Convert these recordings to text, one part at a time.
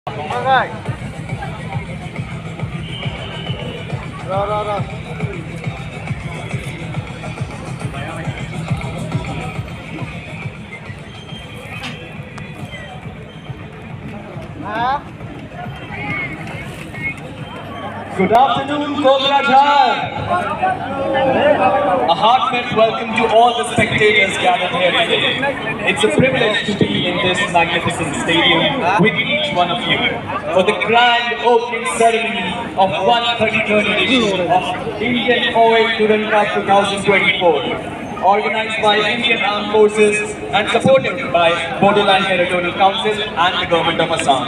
Rồi. Rồi. Hả? Good afternoon, Kokrajhar. A heartfelt welcome to all the spectators gathered here today. It's a privilege to be in this magnificent stadium with each one of you for the grand opening ceremony of 133rd edition of Indian OA Durand Cup 2024, organized by Indian Armed Forces and supported by BODOLAND Territorial Council and the Government of Assam.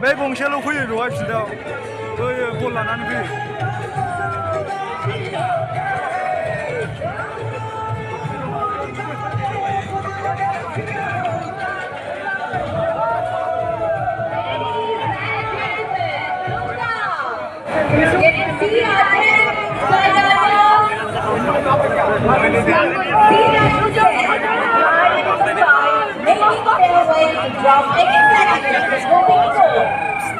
Mấy vùng xe lô khuya rồi chỉ đạo tôi buôn là ăn khuya.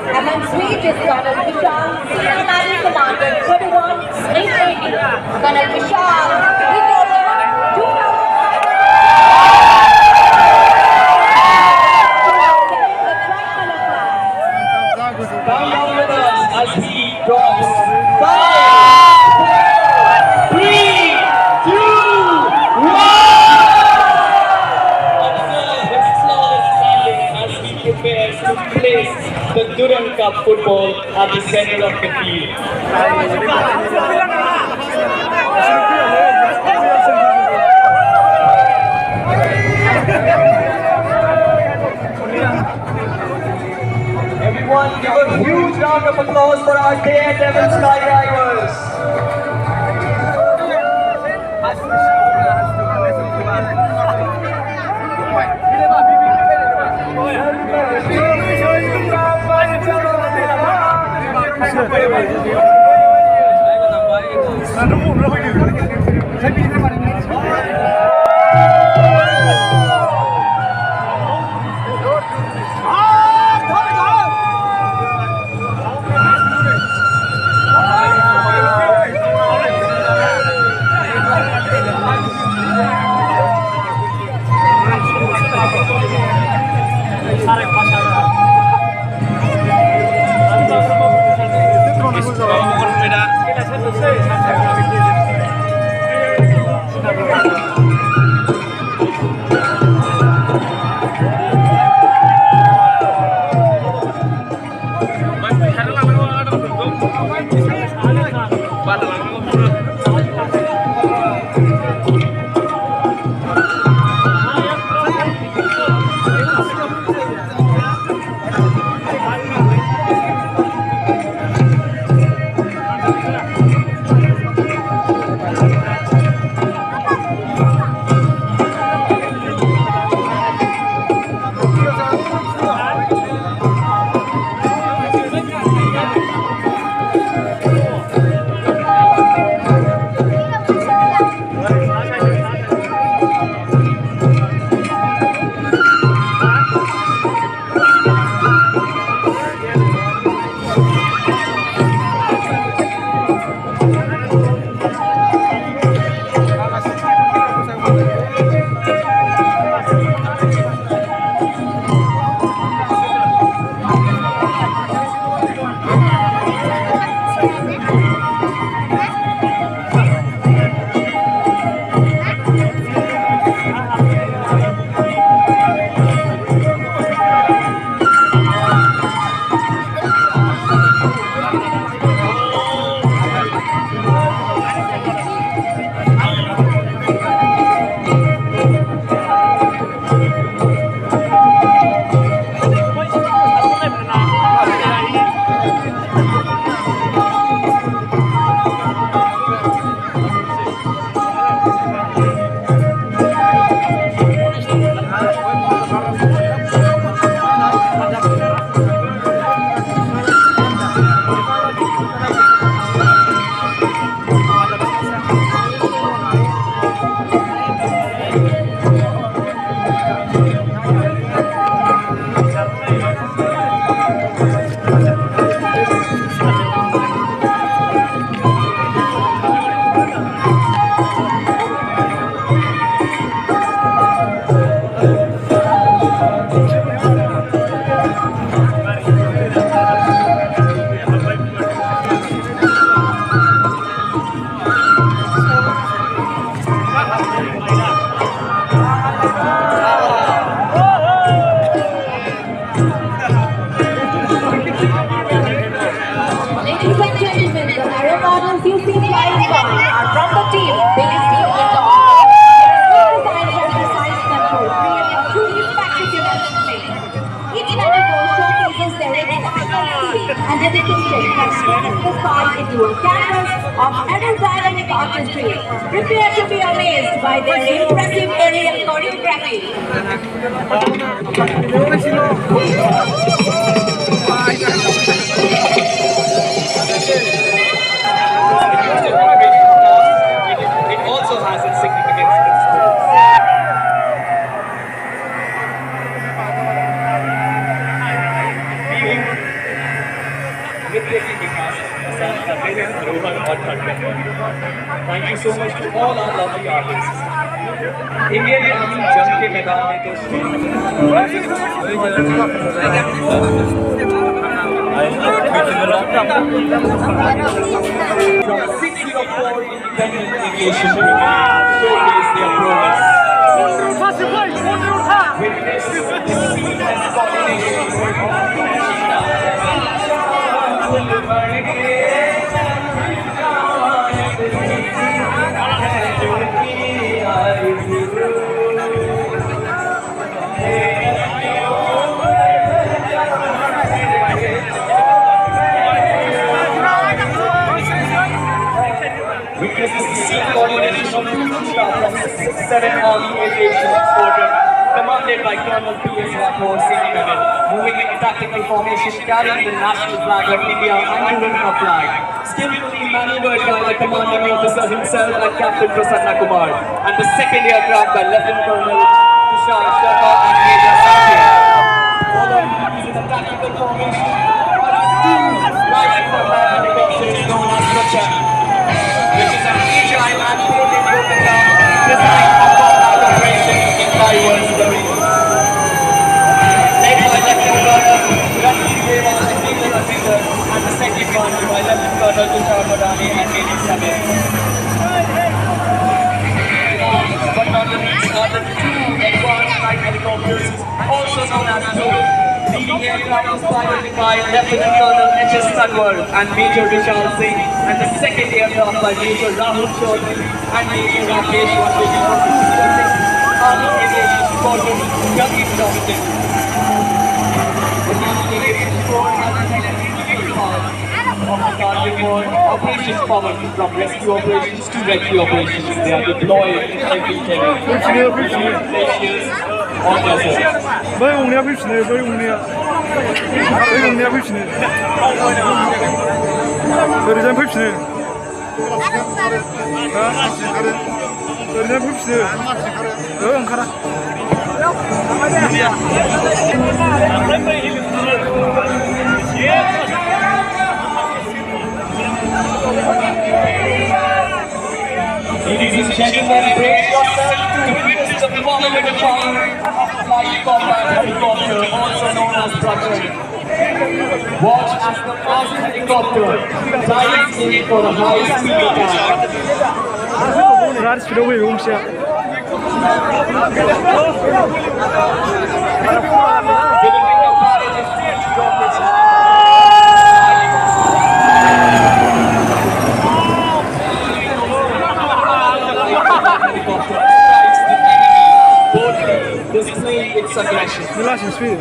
And then Swede is Colonel Vishal, Senior National Commander, 31, 880. Colonel Vishal, with over 2,000. Come down with us as he drops 5, 4, 3, 2, 1. Observe his flawless landing as he prepares to place the Durand Cup football at the center of the field. Everyone, give a huge round of applause for our Daredevil skydivers. and dedication has solidified into a canvas of aerodynamic artistry. Prepare to be amazed by their impressive aerial choreography. It also has its significance in sports. Thank you so much to all our lovely artists. Indian Army jump के मैदान में तो from 604 independent aviation showcase their progress. Witness the seamless coordination Witness the coordination of from 7 Army Aviation Squadron, commanded by Colonel P.S. Rathore, Senior, moving in tactical formation, carrying the national flag of India and Durand Cup flag, skillfully maneuvered by the commanding officer himself and Captain Prasanna Kumar, and the second aircraft by Lieutenant Colonel Tushar Sharma and Major Satya. Following these in the tactical formation, rising for land helicopter is known as Kokrajhar, which is an agile and potent rotor designed for combat operations in diverse terrain. Led by Lieutenant Colonel Durand Cup and the second one by Lieutenant Colonel Tushar Madani and Major Satya. But not the least are the 2 advanced night helicopters, also known as BODOLAND. Leading aircraft was piloted by Lieutenant Colonel H.S. Tanwar and Major Vishal Singh, and the second aircraft by Major Rahul Chaudhary and Major Rakesh Washington from the 66th Army Aviation Squadron, Young Dominic. The Army Aviation Squadron has an integral part of the Kokrajhar operations power from rescue operations to rescue operations. They are deployed in every terrain, glaciers, or deserts. 왜 옹리야 불치네 왜 옹리야 왜 옹리야 불치네 öğretmen 불치네 öğretmen 불치네 응 가라 Ladies and gentlemen, brace yourself to witness the formidable power of flight combat helicopter, also known as Kokrajhar. Watch as the first helicopter dives in for a high-speed attack. Rahat sudah wih umsya. Delivering a parade of huge rockets. Displaying its aggression. Relaxing speed.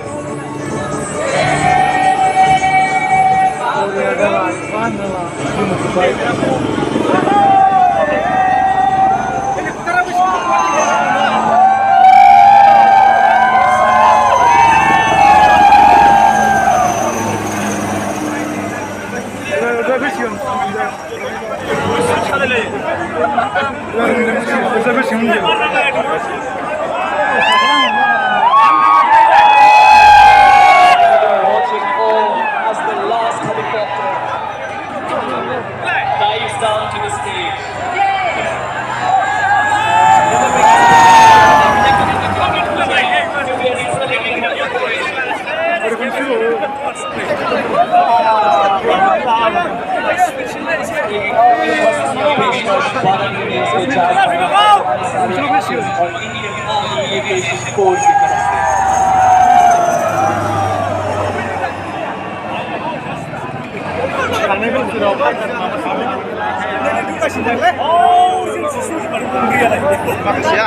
Dives down to the stage. Indian Army Aviation Force. Makasih ya.